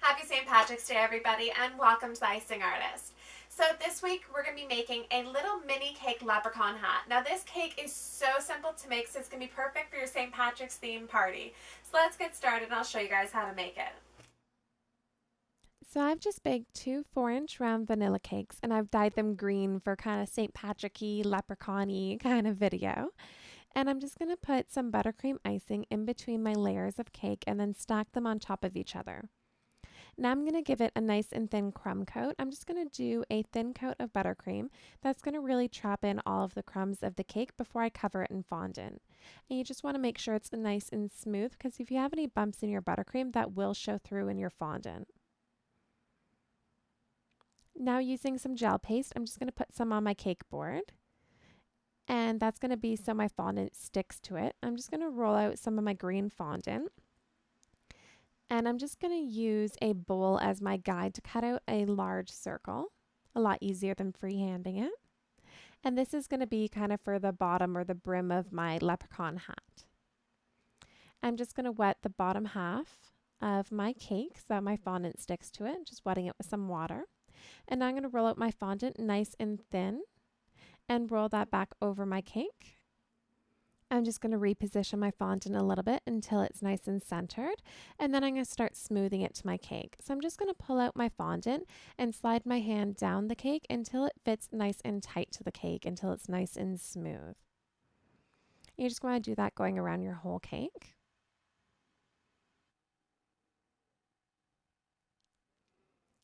Happy St. Patrick's Day, everybody, and welcome to the Icing Artist. So this week we're going to be making a little mini cake leprechaun hat. Now this cake is so simple to make, so it's going to be perfect for your St. Patrick's themed party. So let's get started and I'll show you guys how to make it. So I've just baked two 4-inch round vanilla cakes and I've dyed them green for kind of St. Patrick-y, leprechaun-y kind of video. And I'm just going to put some buttercream icing in between my layers of cake and then stack them on top of each other. Now I'm going to give it a nice and thin crumb coat. I'm just going to do a thin coat of buttercream that's going to really trap in all of the crumbs of the cake before I cover it in fondant. And you just want to make sure it's nice and smooth because if you have any bumps in your buttercream, that will show through in your fondant. Now using some gel paste, I'm just going to put some on my cake board. And that's going to be so my fondant sticks to it. I'm just going to roll out some of my green fondant. And I'm just going to use a bowl as my guide to cut out a large circle. A lot easier than freehanding it. And this is going to be kind of for the bottom or the brim of my leprechaun hat. I'm just going to wet the bottom half of my cake so that my fondant sticks to it. Just wetting it with some water. And now I'm going to roll out my fondant nice and thin and roll that back over my cake. I'm just going to reposition my fondant a little bit until it's nice and centered, and then I'm going to start smoothing it to my cake. So I'm just going to pull out my fondant and slide my hand down the cake until it fits nice and tight to the cake, until it's nice and smooth. You just want to do that going around your whole cake.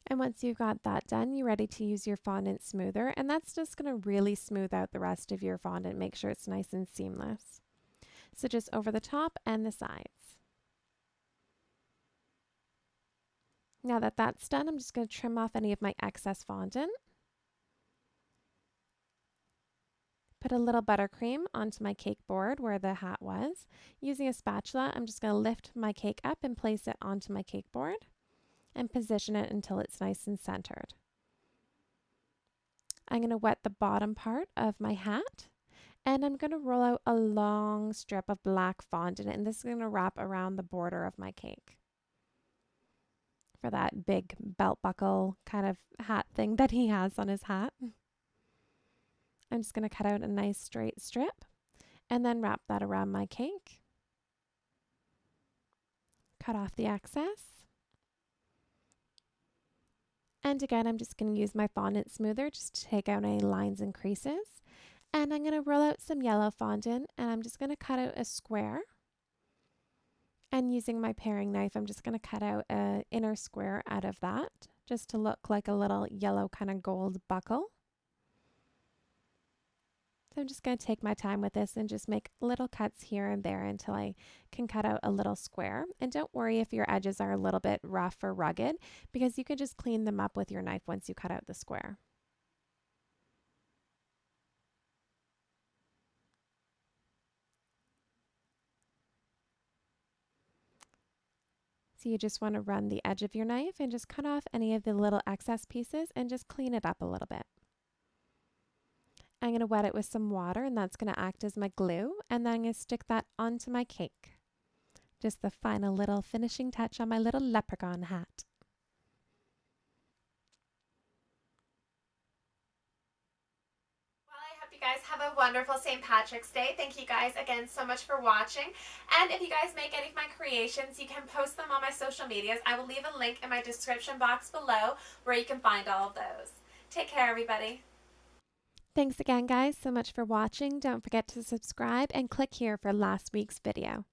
And once you've got that done, you're ready to use your fondant smoother, and that's just going to really smooth out the rest of your fondant, make sure it's nice and seamless. So just over the top and the sides. Now that that's done, I'm just going to trim off any of my excess fondant. Put a little buttercream onto my cake board where the hat was. Using a spatula, I'm just going to lift my cake up and place it onto my cake board and position it until it's nice and centered. I'm going to wet the bottom part of my hat and I'm going to roll out a long strip of black fondant, and this is going to wrap around the border of my cake for that big belt buckle kind of hat thing that he has on his hat. I'm just going to cut out a nice straight strip and then wrap that around my cake. Cut off the excess. And again, I'm just going to use my fondant smoother just to take out any lines and creases. And I'm going to roll out some yellow fondant and I'm just going to cut out a square. And using my paring knife, I'm just going to cut out an inner square out of that just to look like a little yellow kind of gold buckle. So I'm just going to take my time with this and just make little cuts here and there until I can cut out a little square. And don't worry if your edges are a little bit rough or rugged, because you can just clean them up with your knife once you cut out the square. So you just want to run the edge of your knife and just cut off any of the little excess pieces and just clean it up a little bit. I'm going to wet it with some water, and that's going to act as my glue, and then I'm going to stick that onto my cake. Just the final little finishing touch on my little leprechaun hat. Well, I hope you guys have a wonderful St. Patrick's Day. Thank you guys again so much for watching. And if you guys make any of my creations, you can post them on my social medias. I will leave a link in my description box below where you can find all of those. Take care, everybody. Thanks again, guys, so much for watching. Don't forget to subscribe and click here for last week's video.